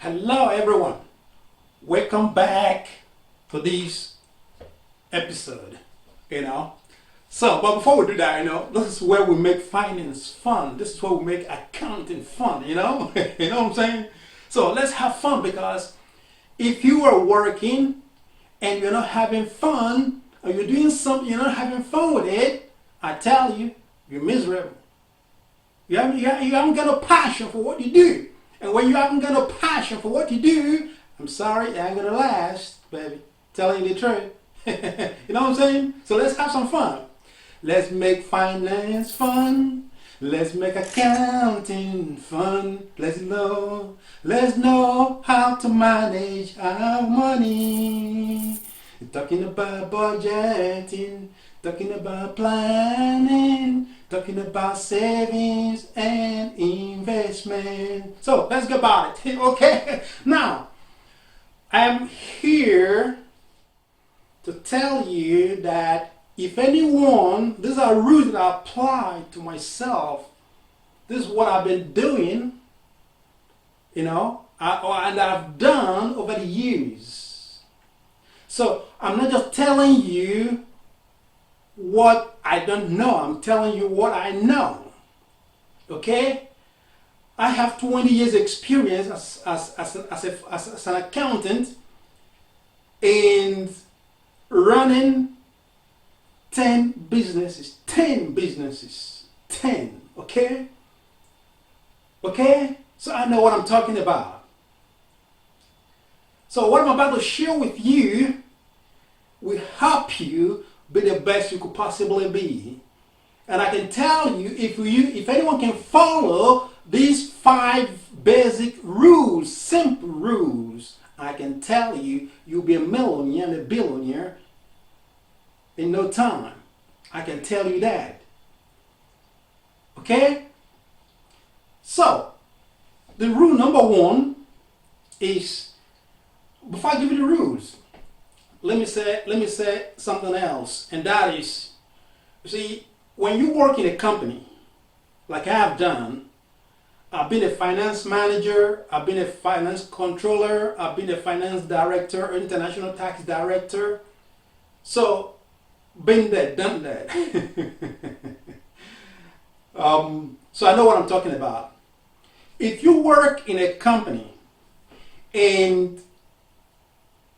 Hello everyone, welcome back to this episode, but before we do that, this is where we make finance fun. This is where we make accounting fun, you know what I'm saying? So let's have fun, because if you are working and you're not having fun, or you're doing something, you're not having fun with it, I tell you, you're miserable. You haven't got no passion for what you do. And when you haven't got no passion for what you do, I'm sorry, it ain't gonna last, baby. Telling you the truth. You know what I'm saying? So let's have some fun. Let's make finance fun. Let's make accounting fun. Let's know how to manage our money. Talking about budgeting, talking about planning, talking about savings and investment. So let's get about it. Okay? Now, I'm here to tell you that if anyone, these are rules that I apply to myself. This is what I've been doing, and I've done over the years. So I'm not just telling you what I don't know, I'm telling you what I know. Okay? I have 20 years experience as an accountant in running 10 businesses. 10, okay? Okay? So I know what I'm talking about. So what I'm about to share with you will help you be the best you could possibly be. And I can tell you, if anyone can follow these 5 basic rules, simple rules, I can tell you, you'll be a millionaire and a billionaire in no time. I can tell you that. Okay? So, the rule number 1 is, before I give you the rules, let me say something else, and that is, you see, when you work in a company, like I have done, I've been a finance manager, I've been a finance controller, I've been a finance director, international tax director. So, been there, done that. So I know what I'm talking about. If you work in a company and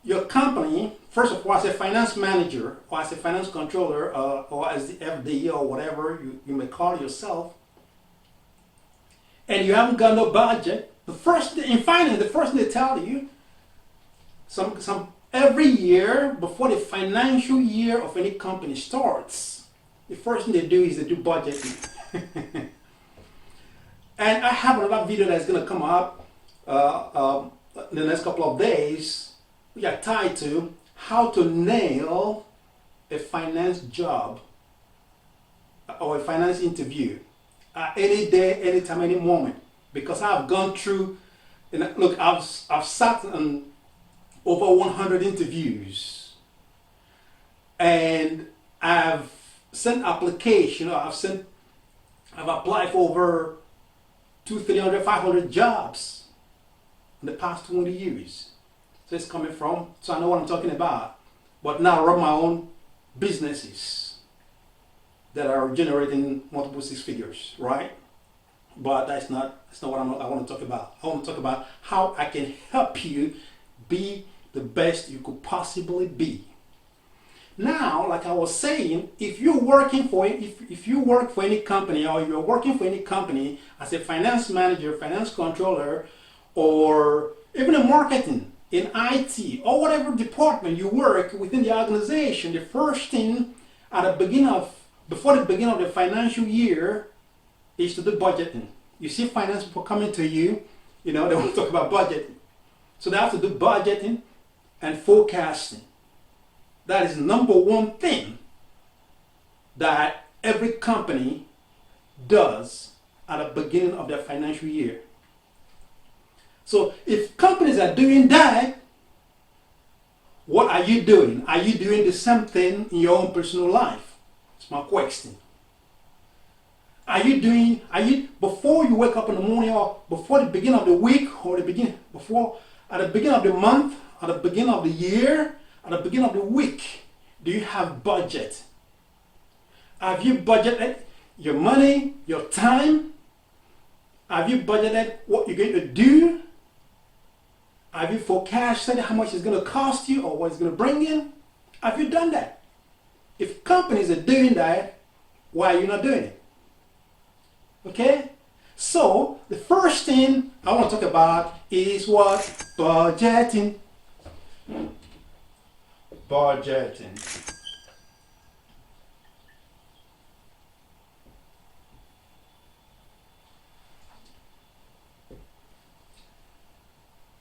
your company, first of all, as a finance manager or as a finance controller or as the FD or whatever you may call yourself, and you haven't got no budget, in finance, the first thing they tell you, every year before the financial year of any company starts, the first thing they do is they do budgeting. And I have another video that's going to come up in the next couple of days, which are tied to how to nail a finance job or a finance interview any day, anytime, any moment. Because I've gone through, and look, I've sat on over 100 interviews, and I've sent application, I've applied for over 200, 300, 500 jobs in the past 20 years. So it's coming from, so I know what I'm talking about. But now I run my own businesses that are generating multiple 6 figures, right? But that's not what I want to talk about. I want to talk about how I can help you be the best you could possibly be. Now, like I was saying, if you work for any company, or you're working for any company as a finance manager, finance controller, or even in marketing, in IT, or whatever department you work within the organization, the first thing before the beginning of the financial year is to do budgeting. You see finance people coming to you, they want to talk about budgeting. So they have to do budgeting and forecasting. That is number 1 thing that every company does at the beginning of their financial year. So if companies are doing that, what are you doing? Are you doing the same thing in your own personal life? It's my question. Are you, before you wake up in the morning or before the beginning of the week or at the beginning of the month, at the beginning of the year, at the beginning of the week, do you have budget? Have you budgeted your money, your time? Have you budgeted what you're going to do? Have you forecasted how much it's going to cost you or what it's going to bring in? Have you done that? If companies are doing that, why are you not doing it? Okay? So, the first thing I want to talk about is what? Budgeting. Budgeting.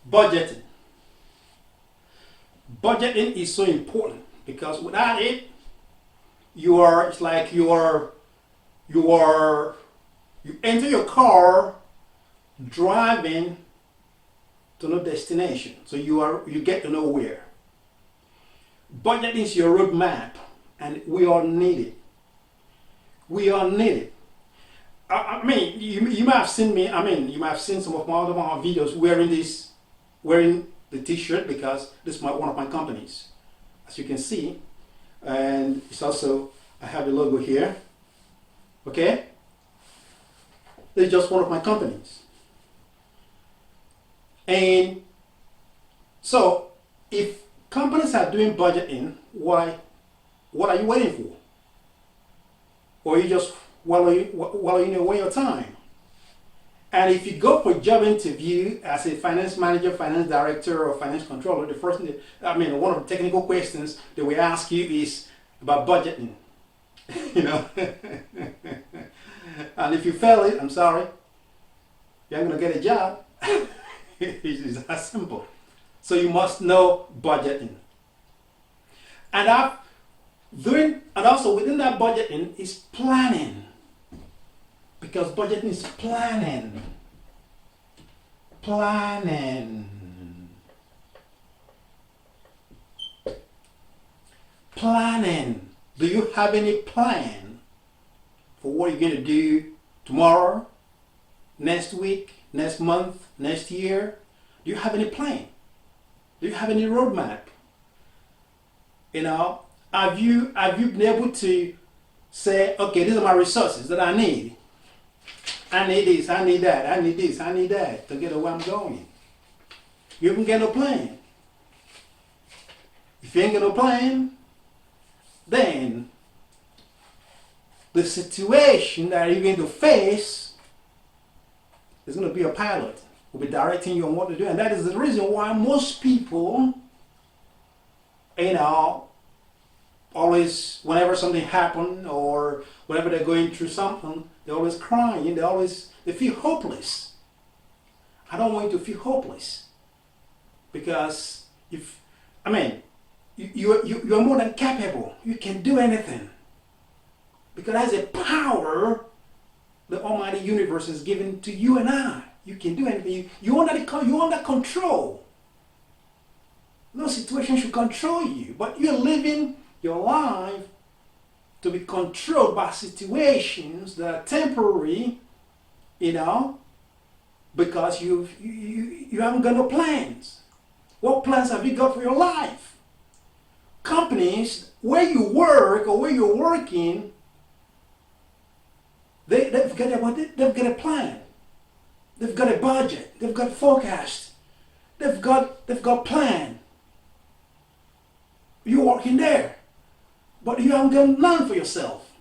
Budgeting. Budgeting is so important because without it, it's like you enter your car driving to no destination. So you get to nowhere. Budgeting is your roadmap, and we all need it. We all need it. I mean, you might have seen me. I mean, you might have seen some of my other videos wearing the T-shirt because this is one of my companies, as you can see, and it's also I have the logo here. Okay, this is just one of my companies, and so if companies are doing budgeting, why? What are you waiting for? Or you just wallowing away your time? And if you go for a job interview as a finance manager, finance director, or finance controller, the first thing, one of the technical questions they will ask you is about budgeting. You know, and if you fail it, I'm sorry, you're not gonna get a job. It's that simple. So you must know budgeting. And also within that budgeting is planning. Because budgeting is planning. Planning. Planning. Do you have any plan for what you're going to do tomorrow, next week, next month, next year? Do you have any plan? Do you have any roadmap? You know, have you been able to say, okay, these are my resources that I need. I need this, I need that, I need this, I need that to get to where I'm going. You haven't got no plan. If you ain't got no plan, then the situation that you're going to face is going to be a pilot. Will be directing you on what to do. And that is the reason why most people, you know, always, whenever something happens or whenever they're going through something, they're always crying. They feel hopeless. I don't want you to feel hopeless. Because you're more than capable. You can do anything. Because that's a power the Almighty Universe has given to you and I. You can do anything. You're under control. No situation should control you. But you're living your life to be controlled by situations that are temporary, you know, because you haven't got no plans. What plans have you got for your life? Companies, where you work or where you're working, they've got a plan. They've got a budget. They've got a forecast. They've got plan. You're working there, but you haven't got none for yourself.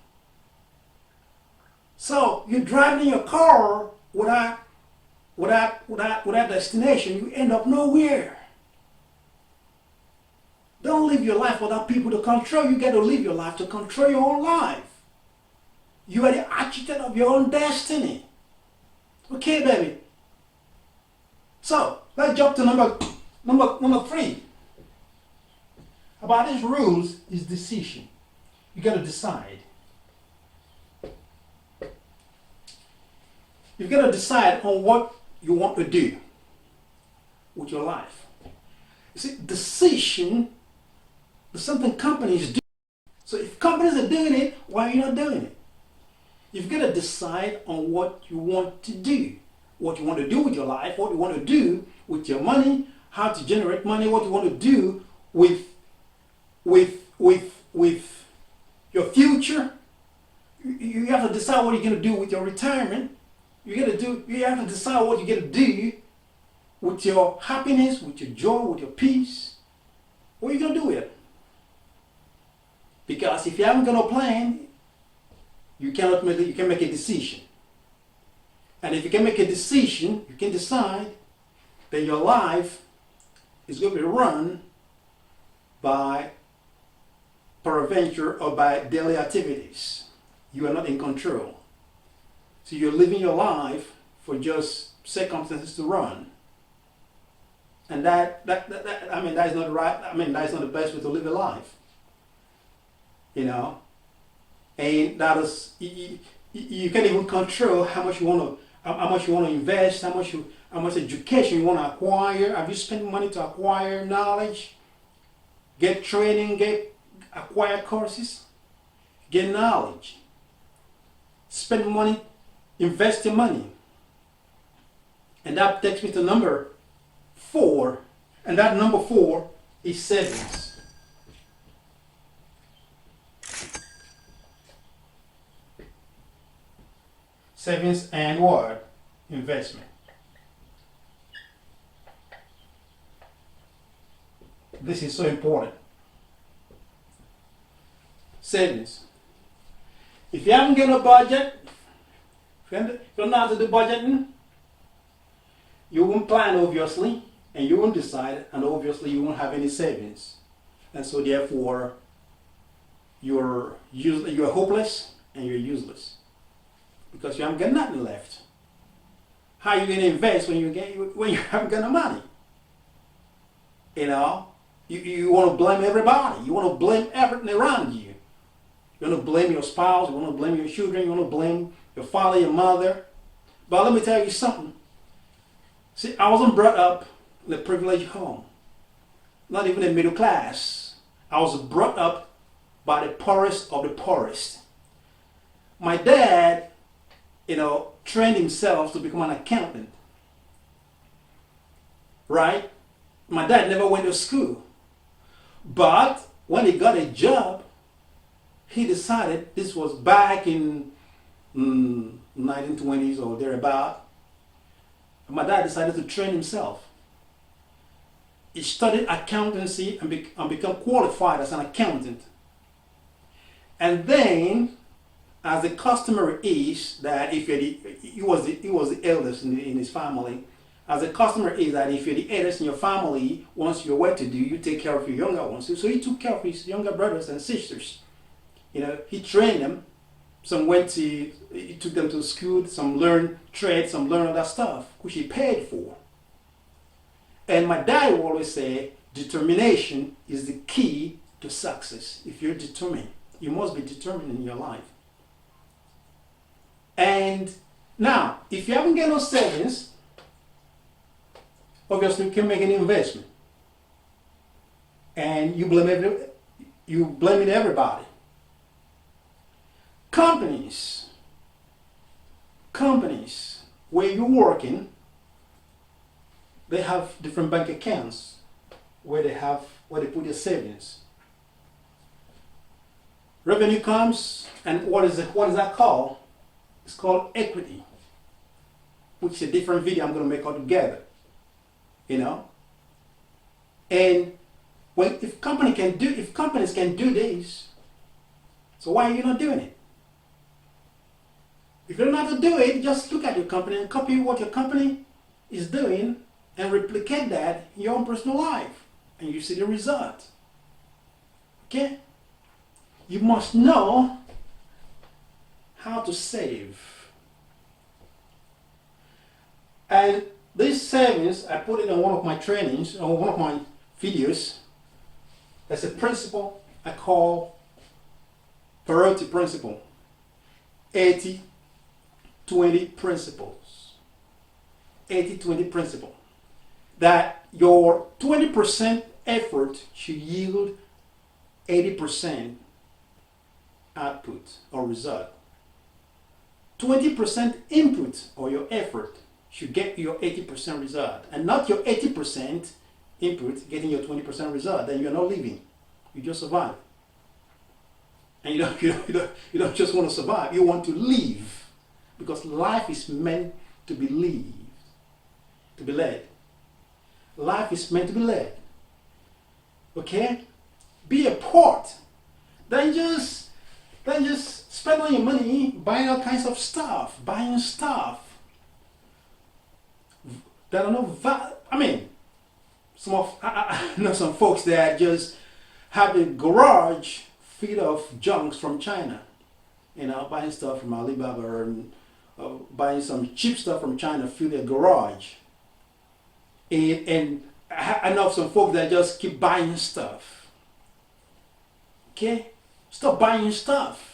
So you're driving your car without destination. You end up nowhere. Don't live your life without people to control. You got to live your life to control your own life. You are the architect of your own destiny. Okay, baby. So let's jump to number 3. About these rules is decision. You got to decide. You've got to decide on what you want to do with your life. You see, decision is something companies do. So if companies are doing it, why are you not doing it? You've got to decide on what you want to do. What you want to do with your life, what you want to do with your money, how to generate money, what you want to do with your future. You have to decide what you're going to do with your retirement. You have to decide what you're going to do with your happiness, with your joy, with your peace. What are you going to do with it? Because if you haven't got no plan, you can make a decision. And if you can make a decision, you can decide that your life is going to be run by peradventure or by daily activities. You are not in control. So you're living your life for just circumstances to run. And that is not right. That's not the best way to live a life. You know? And that is, you can't even control how much you want to invest, how much education you want to acquire. Have you spent money to acquire knowledge? Get training, acquire courses, get knowledge. Spend money, invest your money. And that takes me to number 4. And that number 4 is savings. Savings and what? Investment. This is so important. Savings. If you haven't got a budget, if you don't know how to do budgeting, you won't plan obviously, and you won't decide, and obviously you won't have any savings. And so therefore, you're hopeless and you're useless. Because you haven't got nothing left. How are you going to invest when you haven't got no money? You know, you want to blame everybody. You want to blame everything around you. You want to blame your spouse. You want to blame your children. You want to blame your father, your mother. But let me tell you something. See, I wasn't brought up in a privileged home. Not even a middle class. I was brought up by the poorest of the poorest. My dad, trained himself to become an accountant. Right? My dad never went to school. But when he got a job, he decided, this was back in 1920s or thereabout, my dad decided to train himself. He studied accountancy and become qualified as an accountant. And then, as the customary is that if he was the eldest in his family, as the customary is that if you're the eldest in your family, once you're well to do, you take care of your younger ones. So he took care of his younger brothers and sisters. He trained them. He took them to school. Some learned trade, some learned other stuff, which he paid for. And my dad would always say, determination is the key to success. If you're determined, you must be determined in your life. And now, if you haven't got no savings, obviously you can make an investment. And you blame everybody. Companies where you're working, they have different bank accounts where they put their savings. Revenue comes, and what is that called? It's called equity, which is a different video I'm going to make altogether. And if companies can do this, so why are you not doing it? If you don't know how to do it, just look at your company and copy what your company is doing and replicate that in your own personal life, and you see the result. Okay? You must know how to save. And this savings, I put it in one of my trainings, or one of my videos. That's a principle I call priority principle. 80-20 principles. 80-20 principle. That your 20% effort should yield 80% output or result. 20% input or your effort should get your 80% result, and not your 80% input getting your 20% result. Then you're not living. You just survive. And you don't just want to survive. You want to live, because life is meant to be lived, to be led. Life is meant to be led. Okay? Be a part. Don't just spend all your money buying all kinds of stuff, buying stuff that are not I mean, I know some folks that just have a garage filled of junks from China. You know, buying stuff from Alibaba and buying some cheap stuff from China, fill their garage. And I know some folks that just keep buying stuff. Okay? Stop buying stuff.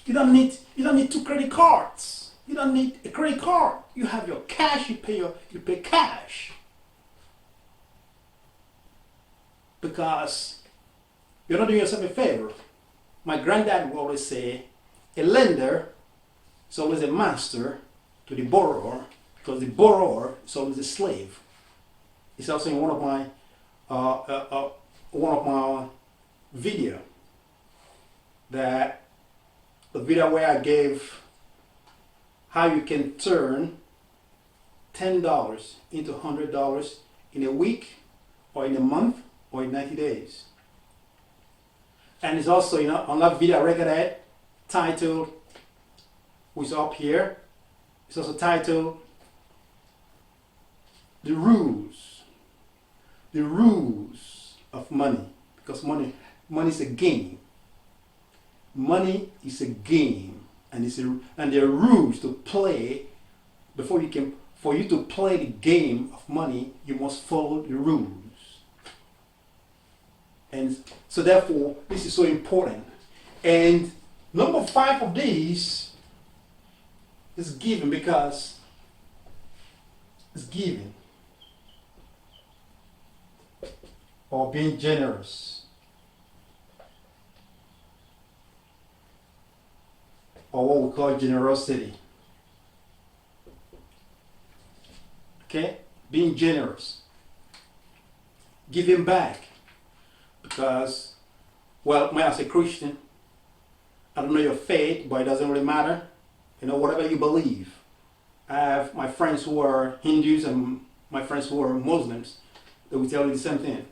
You don't need 2 credit cards. You don't need a credit card. You have your cash, you pay cash. Because you're not doing yourself a favor. My granddad would always say, a lender is always a master to the borrower, because the borrower is always a slave. It's also in one of my video, that the video where I gave how you can turn $10 into $100 in a week, or in a month, or in 90 days. And it's also, you know, on that video I recorded, titled, which is up here, it's also titled The Rules of Money. Because money is a game. Money is a game, and there are rules to play. For you to play the game of money, you must follow the rules. And so therefore, this is so important. And number 5 of these is giving, because it's giving, or being generous, or what we call generosity. Okay? Being generous. Giving back. Because, well, as a Christian, I don't know your faith, but it doesn't really matter. You know, whatever you believe. I have my friends who are Hindus and my friends who are Muslims. They will tell you the same thing.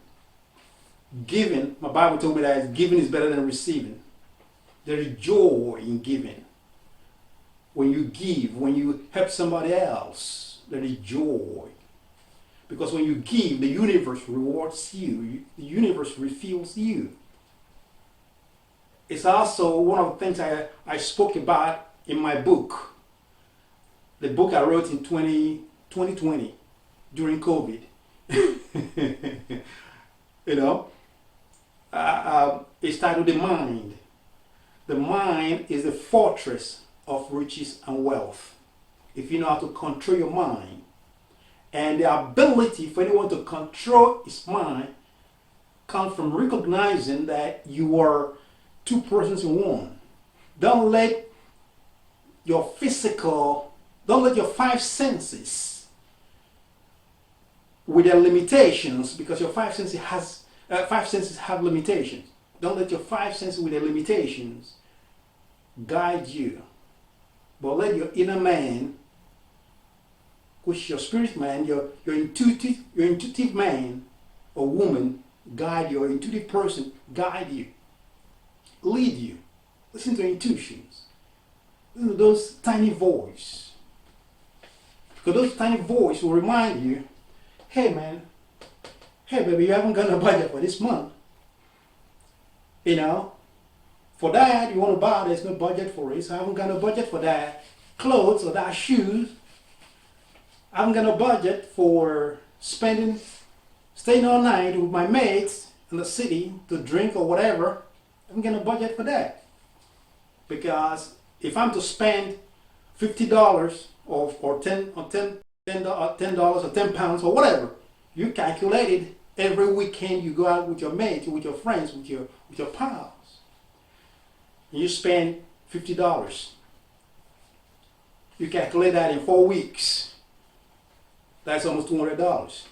Giving, my Bible told me that giving is better than receiving. There is joy in giving. When you give, when you help somebody else, there is joy. Because when you give, the universe rewards you. The universe refills you. It's also one of the things I spoke about in my book. The book I wrote in 2020 during COVID. You know, it's titled The Mind. The mind is the fortress of riches and wealth. If you know how to control your mind, and the ability for anyone to control his mind comes from recognizing that you are 2 persons in one. Don't let your 5 senses with their limitations, because your 5 senses have limitations. Don't let your 5 senses with their limitations guide you, but let your inner man, which is your spirit man, your intuitive man or woman, guide you, your intuitive person, guide you, lead you. Listen to your intuitions. Listen to those tiny voices. Because those tiny voices will remind you, hey man, hey baby, you haven't got a budget for this month. You know, for that you want to buy, there's no budget for it, so I haven't got a budget for that clothes or that shoes. I haven't got a budget for staying all night with my mates in the city to drink or whatever. I haven't got a budget for that. Because if I'm to spend $50 or $10 or £10 or whatever, you calculated every weekend you go out with your mates, with your friends, with your pals, and you spend $50. You calculate that in 4 weeks. That's almost $200.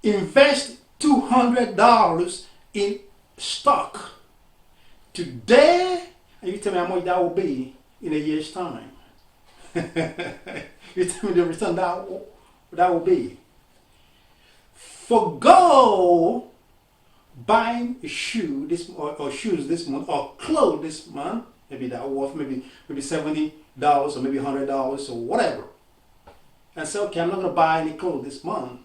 Invest $200 in stock today, and you tell me how much that will be in a year's time. You tell me the return that will be. Forgo buying a shoe or shoes this month, or clothes this month. Maybe that worth maybe $70 or maybe $100 or whatever. And say, okay, I'm not going to buy any clothes this month.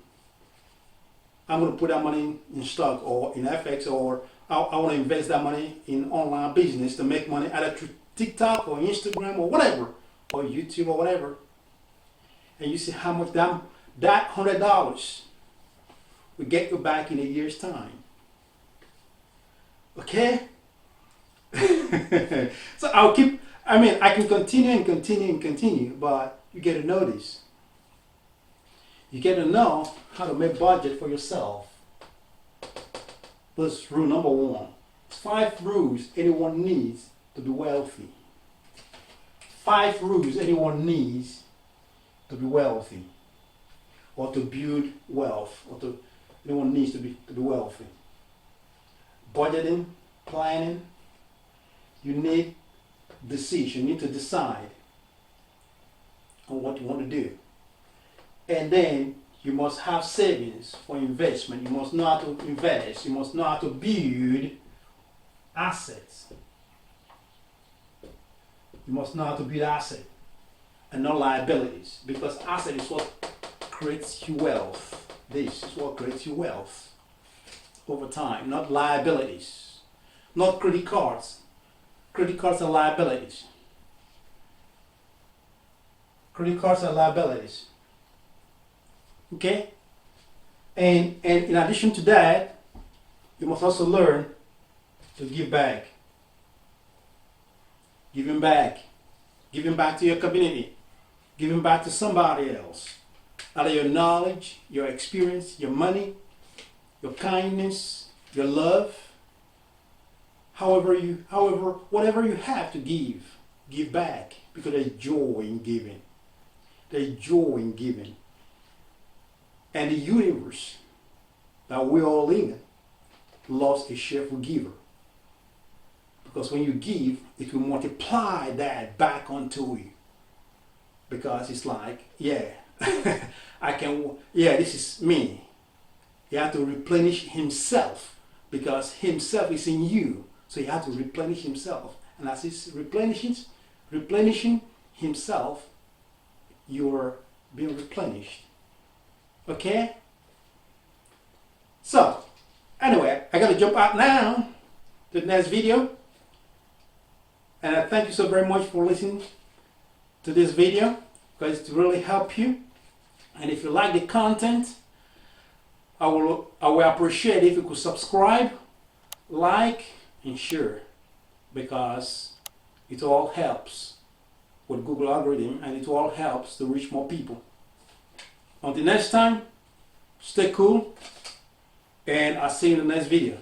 I'm going to put that money in stock or in FX, or I want to invest that money in online business to make money either through TikTok or Instagram or whatever, or YouTube or whatever. And you see how much that $100 will get you back in a year's time. Okay? So I can continue and continue and continue, but you get to know this. You get to know how to make budget for yourself. That's rule number 1. 5 rules anyone needs to be wealthy. 5 rules anyone needs to be wealthy, or to build wealth, or anyone needs to be wealthy. Budgeting, planning. You need decision. You need to decide on what you want to do. And then you must have savings for investment. You must know how to invest. You must know how to build assets. You must know how to build assets and not liabilities, because asset is what creates you wealth. This is what creates you wealth over time, not liabilities, not credit cards. Credit cards are liabilities. Credit cards are liabilities. Okay? And in addition to that, you must also learn to give back. Giving back. Giving back to your community. Giving back to somebody else. Out of your knowledge, your experience, your money, your kindness, your love. Whatever you have to give back, because there's joy in giving. There's joy in giving. And the universe that we all live in loves a cheerful giver. Because when you give, it will multiply that back onto you. Because it's like, yeah, this is me. He had to replenish himself, because himself is in you. So he had to replenish himself. And as he's replenishing himself, you're being replenished. Okay? So, anyway, I gotta jump out now to the next video. And I thank you so very much for listening to this video, because it really help you. And if you like the content, I will appreciate if you could subscribe, like, and share, because it all helps with Google algorithm, and it all helps to reach more people. Until next time, stay cool, and I'll see you in the next video.